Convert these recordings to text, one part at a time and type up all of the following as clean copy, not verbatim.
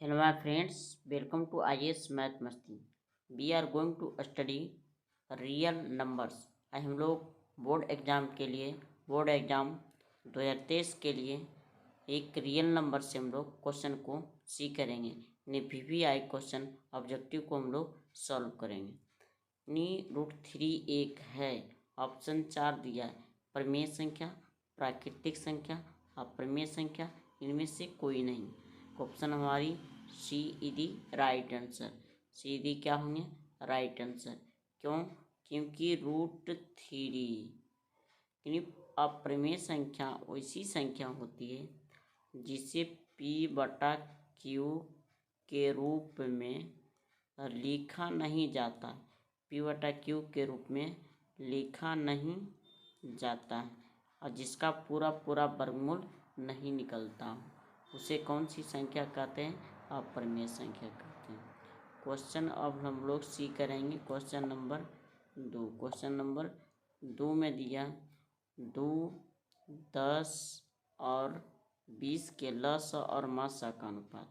Hello my friends, welcome to IAS Math Masti. We are going to study real numbers. आज हम लोग board exam 2023 के लिए एक रियल नंबर से हम लोग क्वेश्चन को सी करेंगे। यानी VVI क्वेश्चन ऑब्जेक्टिव को हम लोग सॉल्व करेंगे। यानी √3 एक है, ऑप्शन 4 दिया है, परिमेय संख्या, प्राकृतिक संख्या, अप्रमेय संख्या, इनमें से कोई नहीं। ऑप्शन हमारी C D right answer. C D क्या होंगे? Right answer. क्यों? क्योंकि √3 यानी अप्रमेय संख्या वैसी संख्या होती है जिसे P/Q के रूप में लिखा नहीं जाता। P/Q के रूप में लिखा नहीं जाता है और जिसका पूरा वर्गमूल नहीं निकलता, उसे कौन सी संख्या कहते हैं? अप्रमेय संख्या कहते हैं। क्वेश्चन अब हम लोग सी करेंगे। क्वेश्चन नंबर 2 में दिया 2, 10 और 20 के लस और मासा का अनुपात।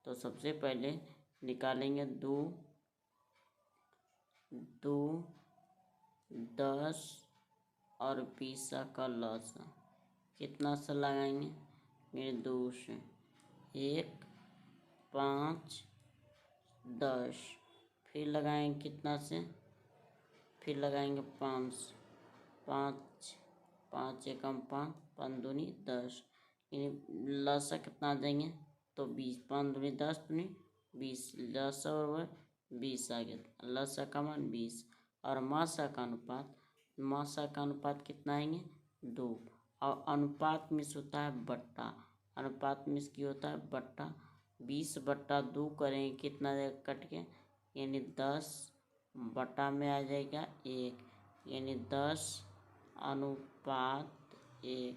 तो सबसे पहले निकालेंगे 2, 10 और 20 का लस। कितना से लगाएंगे? मेरे 2 से 1, 5, 10। फिर लगाएंगे कितना से? फिर लगाएंगे 5 से। 5 एकम 5, 5 दूनी 10। लसा कितना देंगे? तो 20। 5 दूनी 10 दूनी 20। लसा और 20 आ गया। लसा का मान 20 और मासा का अनुपात कितना आएंगे? 2। और अनुपात मिस होता है बट्टा। अनुपात मिस की होता है बट्टा। 20/2 करेंगे कितना देगा कट के? यानी 10 बटा में आ जाएगा 1, यानी 10 अनुपात 1।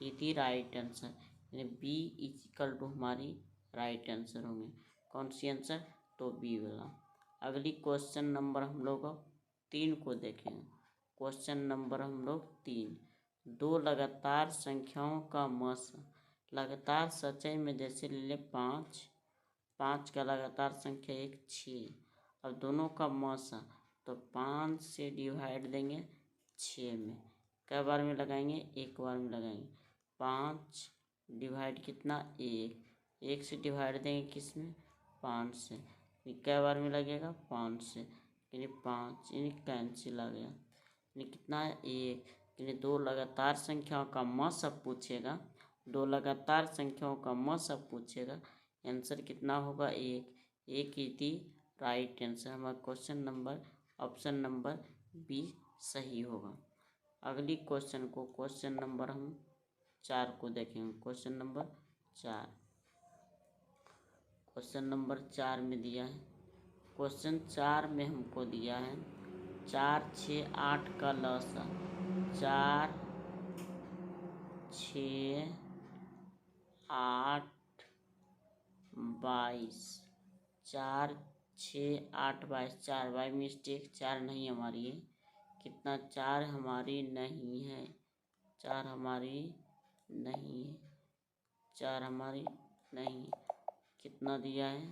ये थी राइट आंसर। यानी बी इक्वल टू हमारी राइट आंसर होंगे। कौन सी आंसर? तो बी वाला। अगली क्वेश्चन नंबर हम लोग 3 को देखेंगे। क्वेश्चन नंबर हम लोग 3, 2 लगातार संख्याओं का मस। लगातार सच्चाई में जैसे ले लें 5 का लगातार संख्या 1, 6। अब दोनों का मौसा तो 5 से डिवाइड देंगे 6 में। कई बार में लगाएंगे? एक बार में लगाएंगे। 5 डिवाइड कितना? 1 से डिवाइड देंगे किस में? 5 से। कई बार में लगेगा? 5 से। यानी 5 यानी कैंसिल आ गया। यानी कितना है? 1। यानी 2 लगातार संख्याओं का मौसा पूछेगा। 2 लगातार संख्याओं का मौसा पूछेगा। आंसर कितना होगा? 1 ही थी राइट आंसर। हमारा ऑप्शन नंबर बी सही होगा। अगली क्वेश्चन नंबर हम 4 को देखेंगे। क्वेश्चन नंबर 4 में दिया है। क्वेश्चन 4 में हमको दिया है 4, 6, 8 का लसा। 4, 6, 8, 22। 4, 6, 8, 22। 4 बाई मिस्टेक 4 नहीं हमारी है। कितना? 4 हमारी नहीं है। 4 हमारी नहीं है। 4 हमारी नहीं। कितना दिया है?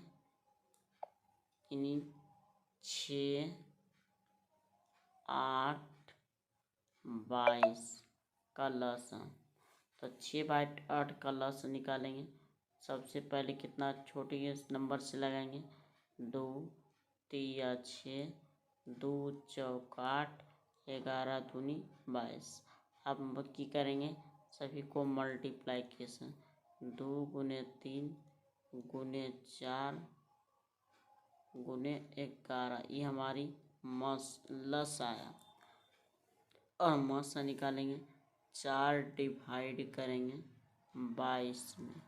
यानी 6, 8, 22 का लसा। तो 6/8 का लसा निकालेंगे। सबसे पहले कितना छोटे नंबर से लगाएंगे? 2, 3 6, 2 चौक 8, 11 दूनी 22। अब हम की करेंगे? सभी को मल्टीप्लाइकेशन। 2 गुने 3 गुने 4 गुने 11। ये हमारी लस आया। और मौसा निकालेंगे। 4 डिवाइड करेंगे 22 में।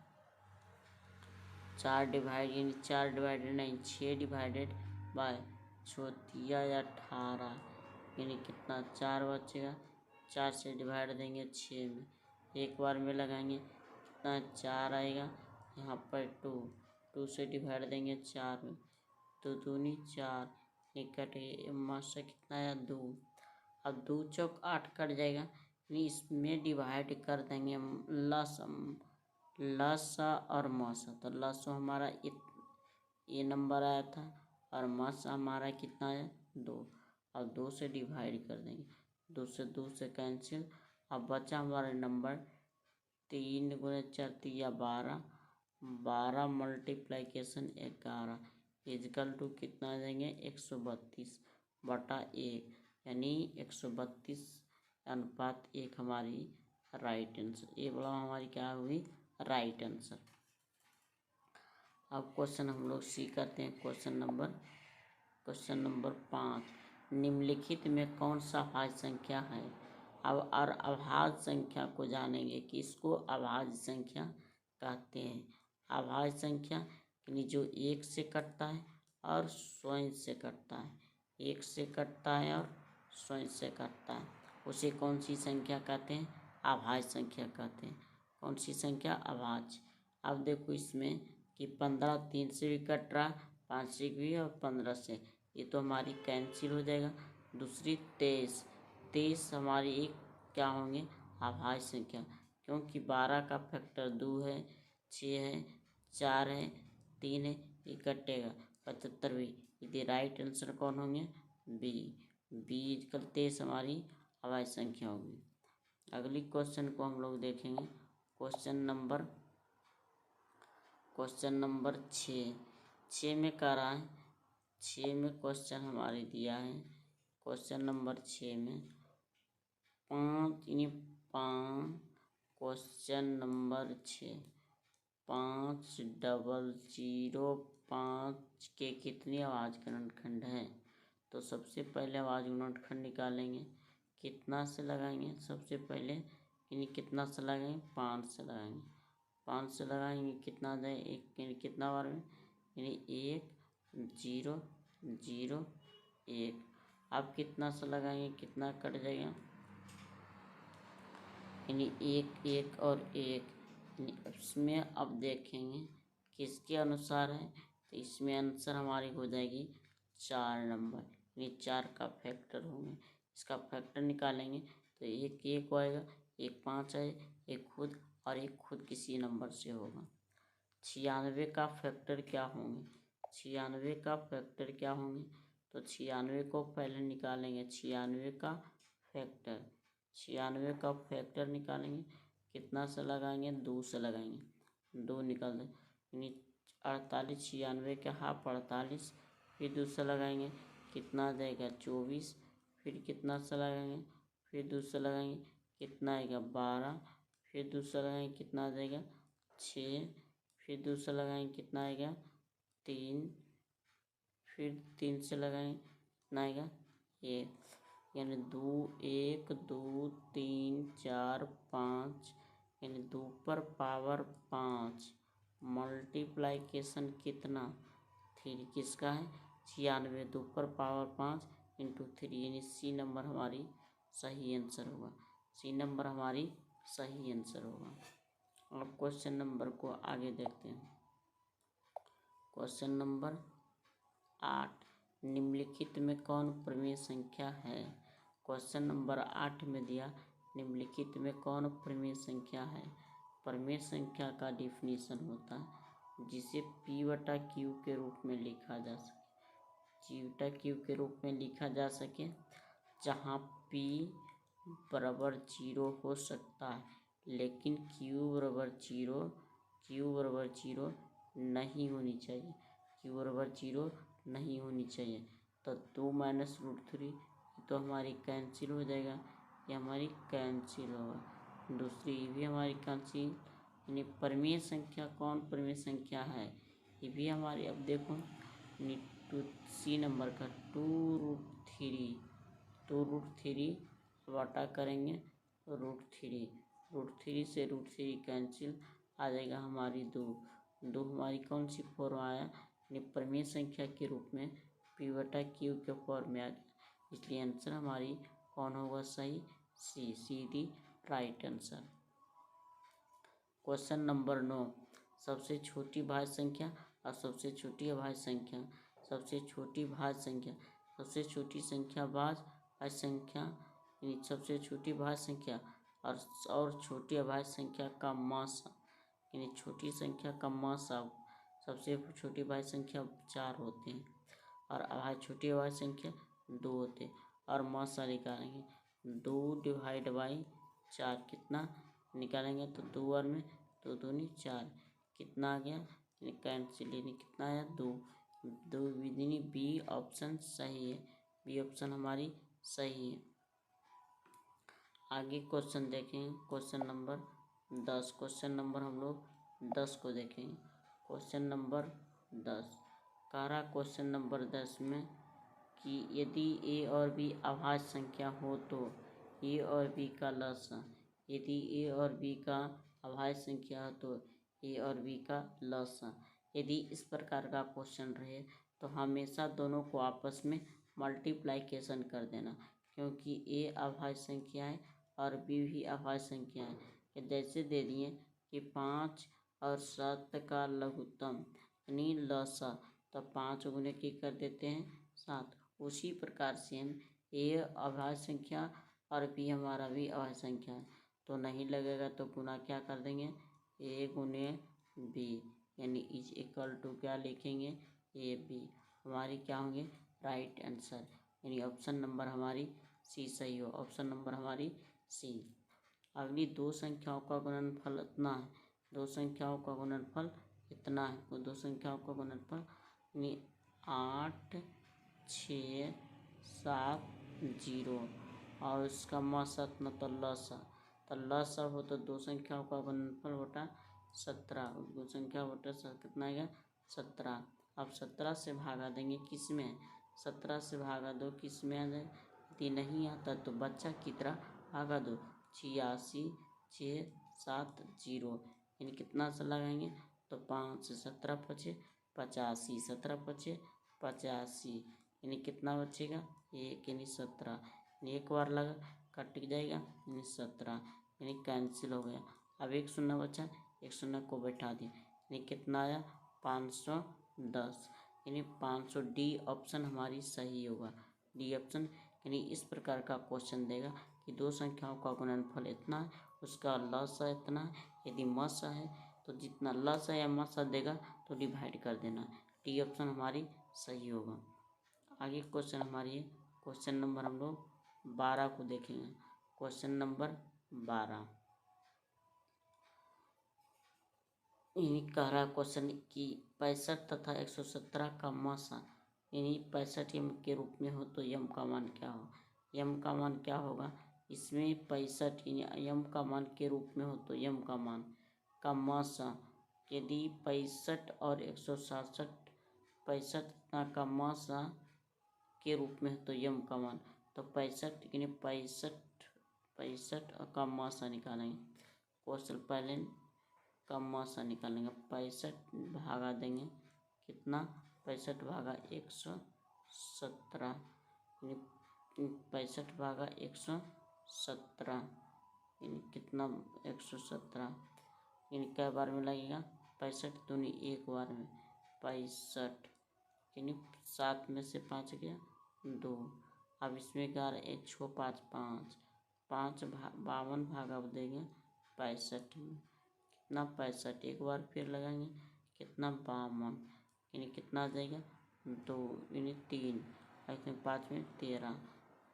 4 डिवाइड यानी 4 डिवाइडेड नहीं, 6 डिवाइडेड बाय 18। यानी कितना? 4 बचेगा। 4 से डिवाइड देंगे 6 में। एक बार में लगाएंगे कितना? 4 आएगा। यहाँ पर 2 से डिवाइड देंगे 4 में। 2 दूनी 4। कटे मासा कितना आया? 2। अब 2 चौक 8 कट जाएगा। यानी इसमें डिवाइड कर देंगे लसा और मौसा। तो लसा हमारा ये नंबर आया था और मासा हमारा कितना है 2। अब 2 से डिवाइड कर देंगे, 2 से कैंसिल। अब बचा हमारा नंबर 3 गुणे 4 या 12, 12 मल्टीप्लाइकेशन 11 इजकल टू कितना देंगे 132 बटा 1, यानी 132 अनुपात 1 हमारी राइट आंसर। ये बोला हमारी क्या हुई राइट आंसर। अब क्वेश्चन हम लोग सी करते हैं। क्वेश्चन नंबर 5, निम्नलिखित में कौन सा अभाज्य संख्या है। अब और अभाज्य संख्या को जानेंगे कि इसको अभाज्य संख्या कहते हैं। अभाज्य संख्या यानी जो 1 से कटता है और स्वयं से कटता है, 1 से कटता है और स्वयं से कटता है, उसे कौन सी संख्या कहते हैं अभाज्य संख्या कहते हैं। कौन सी संख्या अभाज्य। अब देखो इसमें कि 15 3 से भी कट रहा, 5 से भी और 15 से, ये तो हमारी कैंसिल हो जाएगा। दूसरी 23 हमारी एक क्या होंगे अभाज्य संख्या, क्योंकि 12 का फैक्टर 2 है, 6 है, 4 है, 3 है, ये कटेगा 75। यदि राइट आंसर कौन होंगे बी। 23 हमारी अभाज्य संख्या होगी। अगली क्वेश्चन को हम लोग देखेंगे। क्वेश्चन नंबर 6 में कह रहा है, 6 में क्वेश्चन हमारे दिया है। क्वेश्चन नंबर 6 में 5 क्वेश्चन नंबर 6 5005 के कितनी अभाज्य गुणनखंड है। तो सबसे पहले अभाज्य गुणनखंड निकालेंगे, कितना से लगाएंगे सबसे पहले, यानी कितना से लगाएंगे 5 से लगाएंगे, 5 से लगाएंगे कितना जाए एक, यानी कितना बार में, यानी 1 0 0 1। अब कितना से लगाएंगे कितना कट जाएगा, यानी 1 1 और 1। इसमें अब देखेंगे किसके अनुसार है, तो इसमें आंसर हमारी हो जाएगी 4 नंबर, यानी 4 का फैक्टर होंगे। इसका फैक्टर निकालेंगे तो 1 1 आएगा, 1 5 है, एक खुद और एक खुद किसी नंबर से होगा। 96 का फैक्टर क्या होंगे, 96 का फैक्टर क्या होंगे, तो 96 को पहले निकालेंगे। 96 का फैक्टर, 96 का फैक्टर निकालेंगे, कितना से लगाएंगे 2 से लगाएंगे, 2 निकाल दें, यानी 48, 96 के हाफ 48, फिर 2 से लगाएंगे कितना आ जाएगा 24, फिर कितना से लगाएंगे, फिर 2 से लगाएंगे कितना आएगा 12, फिर 2 से लगाएंगे कितना आ जाएगा 6, फिर 2 से लगाएंगे कितना आएगा 3, फिर 3 से लगाएंगे कितना आएगा 1, यानी 2 1 2 3 4 5, यानी 2 पर पावर 5 मल्टीप्लाइकेशन कितना 3 किसका है 96, 2 पर पावर 5 इंटू 3, यानी सी नंबर हमारी सही आंसर होगा। सी नंबर हमारी सही आंसर होगा। अब क्वेश्चन नंबर को आगे देखते हैं। क्वेश्चन नंबर 8, निम्नलिखित में कौन प्रमेय संख्या है। क्वेश्चन नंबर 8 में दिया निम्नलिखित में कौन प्रमेय संख्या है। प्रमेय संख्या का डिफिनीशन होता है जिसे P/Q के रूप में लिखा जा सके, P/Q के रूप में लिखा जा सके, जहाँ P बराबर 0 हो सकता है लेकिन Q बराबर 0 नहीं होनी चाहिए, Q बराबर 0 नहीं होनी चाहिए। तो 2 माइनस √3 तो हमारी कैंसिल हो जाएगा, ये हमारी कैंसिल होगा। दूसरी ये भी हमारी कैंसिल, यानी प्रमेय संख्या कौन प्रमेय संख्या है ये भी हमारी। अब देखो सी नंबर का 2√3 बटा करेंगे √3 से √3 कैंसिल आ जाएगा हमारी 2 हमारी कौन सी फॉर्म आया, यानी प्रमेय संख्या के रूप में P/Q के फॉर्म में आ गया, इसलिए आंसर हमारी कौन होगा सही, C D right answer. Question number 9, सबसे छोटी भाज्य संख्या और सबसे छोटी अभाज्य संख्या। सबसे छोटी भाज्य संख्या, सबसे छोटी संख्या भाज्य संख्या, यानी सबसे छोटी भाज्य संख्या और छोटी अभाज्य संख्या का मासा, यानी छोटी संख्या का मासा सबसे छोटी अभाज्य संख्या 4 होते हैं और अभाज्य छोटी अभाज्य संख्या 2 होते हैं। और मौसा निकालेंगे 2 डिवाइड बाई 4 कितना निकालेंगे तो 2 बार में 2 दूनी 4 कितना आ गया कैंसिल यानी कितना आया 2 विदिनी बी ऑप्शन सही है। बी ऑप्शन हमारी सही है। आगे क्वेश्चन देखेंगे क्वेश्चन नंबर 10। क्वेश्चन नंबर हम लोग 10 को देखेंगे। क्वेश्चन नंबर 10 कह रहा क्वेश्चन नंबर 10 में कि यदि ए और बी अभाज्य संख्या हो तो ए और बी का लसाअ। यदि ए और बी का अभाज्य संख्या हो तो ए और बी का लसाअ। यदि इस प्रकार का क्वेश्चन रहे तो हमेशा दोनों को आपस में मल्टीप्लाइकेशन कर देना, क्योंकि ए अभाज्य संख्या है और बी भी अभाज्य संख्या है। ये जैसे दे दिए कि 5 और 7 का लघुत्तम यानी लसाअ, तो 5 गुने की कर देते हैं 7। उसी प्रकार से हम ए अभाज्य संख्या और बी हमारा भी अभाज्य संख्या है, तो नहीं लगेगा तो गुना क्या कर देंगे ए गुने बी यानी इज इक्वल टू क्या लिखेंगे ए बी। हमारी क्या होंगे राइट आंसर यानी ऑप्शन नंबर हमारी सी सही हो। ऑप्शन नंबर हमारी सी। अगली दो संख्याओं का गुणनफल इतना है। दो संख्याओं का गुणनफल इतना है। वो दो संख्याओं का गुणनफल यानी 8 6 7 0 और इसका मौसा इतना तो लसा हो तो दो संख्याओं का गुणनफल होता 17। दो संख्या होता कितना आएगा 17। अब 17 से भागा देंगे किस में 17 से भागा दो किस में आ जाए। यदि नहीं आता तो बच्चा की तरह भागा दो 86 6 7 0 यानी कितना से लगाएंगे तो 5 से 17 बचे 85 17 बचे 85 यानी कितना बचेगा 1 यानी 17 यानी एक बार लगा कट जाएगा यानी 17 यानी कैंसिल हो गया। अब एक शून्य बचा एक शून्य को बैठा दिए यानी कितना आया 510 यानी 500 डी ऑप्शन हमारी सही होगा। डी ऑप्शन यानी इस प्रकार का क्वेश्चन देगा कि दो संख्याओं का गुणनफल इतना है उसका लसा इतना है। यदि मसा है तो जितना लसा या मसा देगा तो डिवाइड कर देना। डी ऑप्शन हमारी सही होगा। आगे क्वेश्चन हमारी क्वेश्चन नंबर हम लोग 12 को देखेंगे। क्वेश्चन नंबर 12 यानी कह रहा क्वेश्चन कि 65 तथा 117 का मसा यानी 65 यम के रूप में हो तो यम का मान क्या हो। यम का मान क्या होगा इसमें 65 यानी यम का मान के रूप में हो तो यम का मान का मसा। यदि 65 और 167 65 का मसा के रूप में हो तो यम का मान तो 65 यानी 65 का मसा निकालेंगे। क्वेश्चन पहले का मसा निकालेंगे 65 भागा देंगे कितना 65 भागा 117 यानी 65 भागा 117 यानी कितना 117 यानी कै बार में लगेगा 65 दूनी एक बार में 65 यानी 7 में से 5 गया 2। अब इसमें क्या रहा 1 6 5 5 52 भागा देंगे 65 में कितना 65 एक बार फिर लगाएंगे कितना 52 यानी कितना आ जाएगा 2 यानी 3 इसमें 5 में 13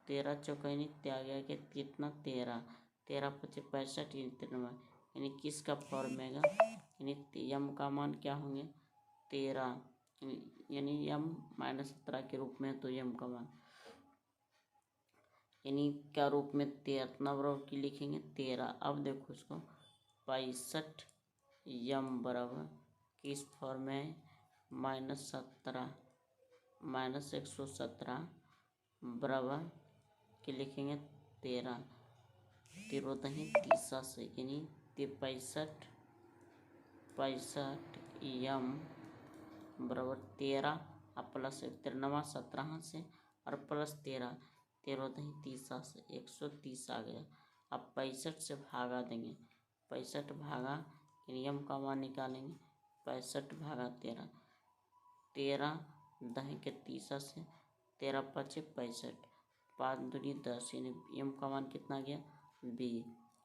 13 चौका यानी आ गया कि कितना 13 13 पचे 65 यानी किसका फॉर्म आएगा यानी यम का मान क्या होंगे 13 यानी यम -17 के रूप में तो यम का मान यानी क्या रूप में 13 बराबर की लिखेंगे 13। अब देखो इसको 65 यम बराबर किस फॉर्म में -17 -117 बराबर के लिखेंगे 13 13 तीसरा से यानी 65 यम बराबर 13 और प्लस 13 17 से और प्लस 13 तीसरा से 130 आ गया। अब 65 से भागा देंगे 65 भागा यम का मान निकालेंगे 65 भागा 13 13 के तीसरा से 13 पचे 65 5 दूनी 10 यानी यम का मान कितना गया बी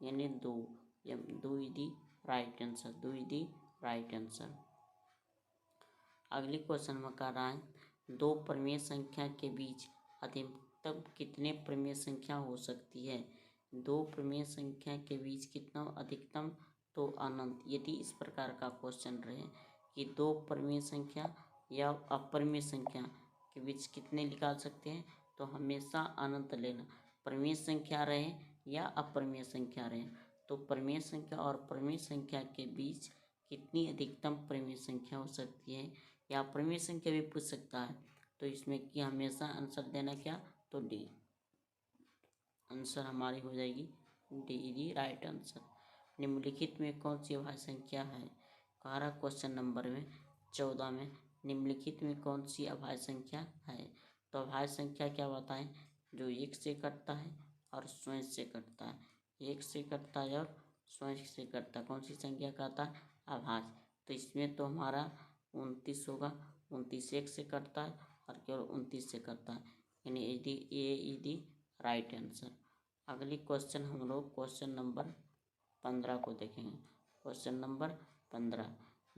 यानी 2 यम 2 दी राइट आंसर 2 दी राइट आंसर। अगली क्वेश्चन में कह रहा है दो परिमेय संख्या के बीच अधिकतम कितने परिमेय संख्या हो सकती है। दो परिमेय संख्या के बीच कितना अधिकतम तो अनंत। यदि इस प्रकार का क्वेश्चन रहे कि दो परिमेय संख्या या अपरिमेय संख्या के बीच कितने निकाल सकते हैं तो हमेशा अनंत लेना। परिमेय संख्या रहे या अपरिमेय संख्या रहे तो परिमेय संख्या और परिमेय संख्या के बीच कितनी अधिकतम परिमेय संख्या हो सकती है या अपरिमेय संख्या भी पूछ सकता है। तो इसमें कि हमेशा आंसर देना क्या तो डी। आंसर हमारी हो जाएगी डी राइट आंसर। निम्नलिखित में कौन सी अभाज्य संख्या है। कह रहा क्वेश्चन नंबर में 14 में निम्नलिखित में कौन सी अभाज्य संख्या है। तो अभाज्य संख्या क्या बताएं जो एक से कटता है और स्वयं से कटता है। एक से कटता है और स्वयं से कटता है कौन सी संख्या कहता है अभाज्य। तो इसमें तो हमारा 29 होगा। 29 एक से कटता है और केवल 29 से कटता है यानी ए राइट आंसर। अगली क्वेश्चन हम लोग क्वेश्चन नंबर 15 को देखेंगे। क्वेश्चन नंबर 15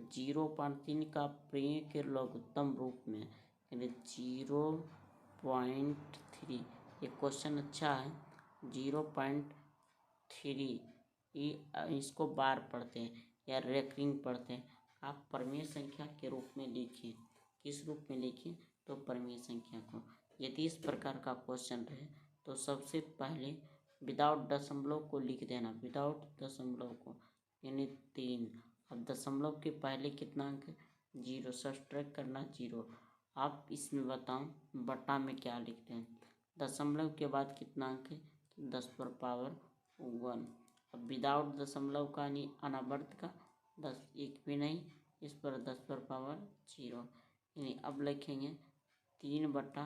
0.3 का परिमेय के लघुत्तम रूप में यानी 0.3। ये क्वेश्चन अच्छा है। 0.3 इसको बार पढ़ते हैं या रेकरिंग पढ़ते हैं। आप परिमेय संख्या के रूप में लिखिए। किस रूप में लिखिए तो परिमेय संख्या को। यदि इस प्रकार का क्वेश्चन रहे तो सबसे पहले विदाउट दशमलव को लिख देना। विदाउट दशमलव को यानी 3। अब दशमलव के पहले कितना अंक 0 सब्ट्रैक्ट करना 0। आप इसमें बताओ बटा में क्या लिखते हैं। दशमलव के बाद कितना अंक है 10 पर पावर 1। अब विदाउट दशमलव का यानी अनावर्त का 10 एक भी नहीं इस पर 10 पर पावर 0 यानी अब लिखेंगे 3 बटा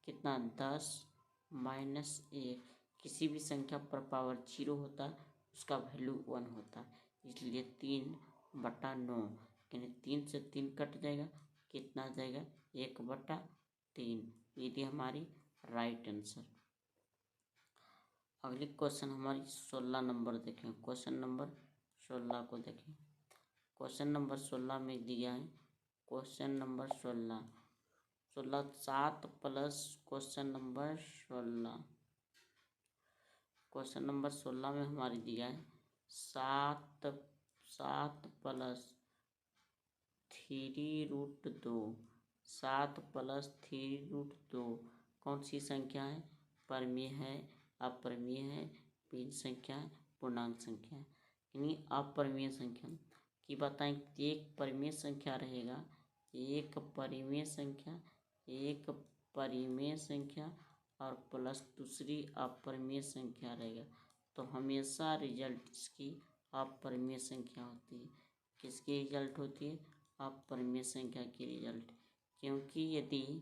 कितना 10 माइनस 1। किसी भी संख्या पर पावर 0 होता है उसका वैल्यू 1 होता है इसलिए 3 बटा 9 यानी 3 से 3 कट जाएगा कितना जाएगा 1 बटा 3। यदि हमारी राइट आंसर। अगली क्वेश्चन हमारी 16 नंबर देखें। क्वेश्चन नंबर 16 को देखें। क्वेश्चन नंबर 16 में दिया है question number 16 7 plus question number 16। Question number 16 में हमारी दिया है 7 प्लस 3√2। 7 प्लस 3√2 कौन सी संख्या है परिमेय है अपरिमेय है भिन्न संख्या है पूर्णांक संख्या है। यानी अपरिमेय संख्या की बताएं। एक परिमेय संख्या रहेगा एक परिमेय संख्या और प्लस दूसरी अपरिमेय संख्या रहेगा तो हमेशा रिजल्ट इसकी अपरिमेय संख्या होती है। किसकी रिजल्ट होती है अपरिमेय संख्या की रिजल्ट। क्योंकि यदि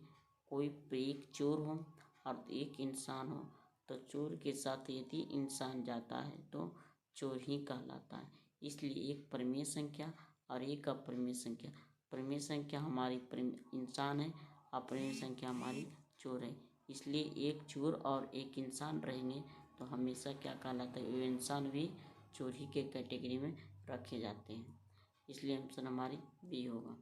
कोई एक चोर हो और एक इंसान हो तो चोर के साथ यदि इंसान जाता है तो चोर ही कहलाता है। इसलिए एक परिमेय संख्या और एक अपरिमेय संख्या। परिमेय संख्या हमारी इंसान है अपरिमेय संख्या हमारी चोर है। इसलिए एक चोर और एक इंसान रहेंगे तो हमेशा क्या कहलाता है इंसान भी चोरी के कैटेगरी में रखे जाते हैं। इसलिए आंसर हमारी बी होगा।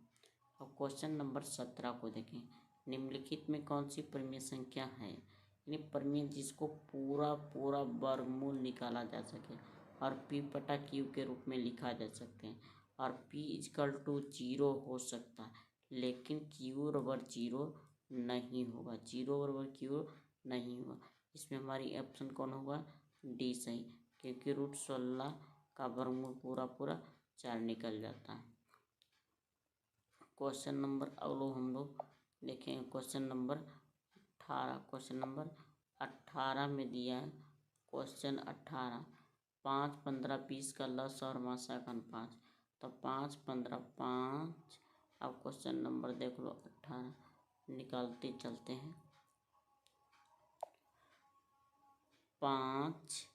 अब क्वेश्चन नंबर 17 को देखें। निम्नलिखित में कौन सी परिमेय संख्या है यानी परिमेय जिसको पूरा वर्गमूल निकाला जा सके और p बटा q के रूप में लिखा जा सकते हैं और p = 0 हो सकता है लेकिन q बराबर 0 नहीं होगा। 0 बराबर q नहीं होगा। इसमें हमारी ऑप्शन कौन होगा डी सही क्योंकि √16 का वर्गमूल पूरा 4 निकल जाता है। क्वेश्चन नंबर अगलो हम लोग देखें क्वेश्चन नंबर 18। क्वेश्चन नंबर 18 में दिया है क्वेश्चन 18 5 15 20 का लस और मासा घन 5 तो 5 15 5। अब क्वेश्चन नंबर देख लो 18 निकालते चलते हैं। 5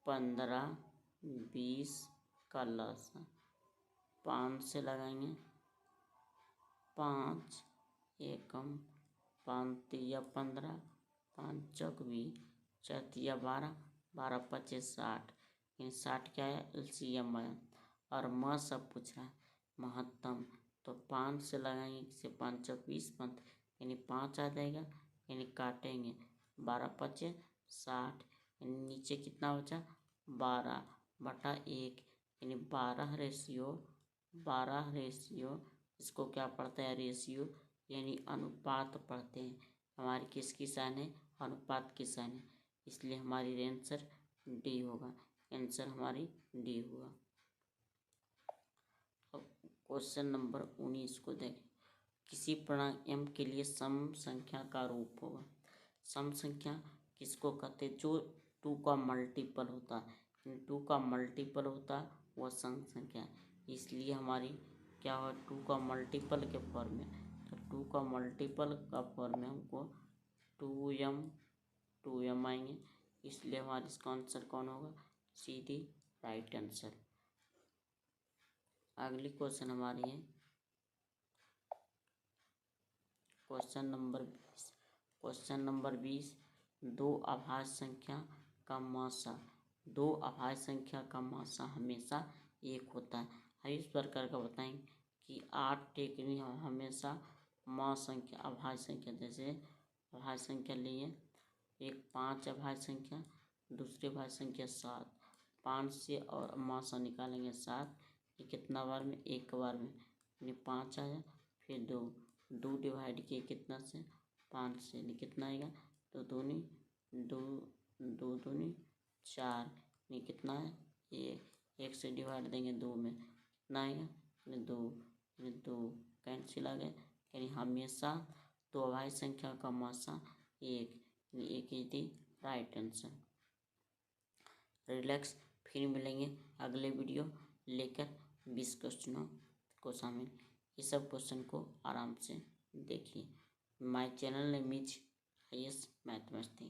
15 20 का लस 5 से लगाएंगे 5 एकम 5 तिया 15 5 चौक 20 4 तिया 12 12 25 60 इन 60 क्या है एलसीएम है और म सब पूछ रहा है महत्तम तो 5 से लगाएंगे, इसे 5 चौक 20 5 यानी 5 आ जाएगा, यानी काटेंगे 12 पचे 60, यानी नीचे कितना बचा 12/1, यानी 12 रेशियो इसको क्या पढ़ते हैं रेशियो, यानी अनुपात पढ़ते हैं। हमारी किसकी साइन है, अनुपात की साइन है, इसलिए हमारी आंसर डी होगा, आंसर हमारी डी होगा। अब क्वेश्चन नंबर 19 को देखें। किसी पूर्णांक m के लिए सम संख्या का रूप होगा। सम संख्या किसको कहते हैं, जो 2 का मल्टीपल होता है, 2 का मल्टीपल होता है वह सम संख्या है। इसलिए हमारी क्या हो 2 का मल्टीपल के फॉर्म में, तो 2 का मल्टीपल का फॉर्म में हमको 2m आएंगे, इसलिए हमारे इसका आंसर कौन होगा, सीधी राइट आंसर। अगली क्वेश्चन हमारी है क्वेश्चन नंबर 20। दो अभाज्य संख्या का मासा हमेशा 1 होता है। हम इस प्रकार का बताएंगे कि 8 टेकनी हमेशा अभाज्य संख्या, जैसे अभाज्य संख्या लिए एक 5 अभाज्य संख्या, दूसरी अभाज्य संख्या 7, 5 से और मासा निकालेंगे 7, ये कितना बार में, एक बार में, यानी 5 आया, फिर 2 डिवाइड किए कितना से 5 से, यानी कितना आएगा, 2 दूनी 4, यानी कितना है 1 से डिवाइड देंगे 2 में कितना आएगा, 2 कैंसिल आ गए, यानी हमेशा 2 अभाज्य संख्या का मासा 1, यानी 1 is the right answer. Relax, फिर मिलेंगे अगले वीडियो लेकर 20 क्वेश्चनों को शामिल। ये सब क्वेश्चन को आराम से देखिए। My channel name is IAS math मस्ती।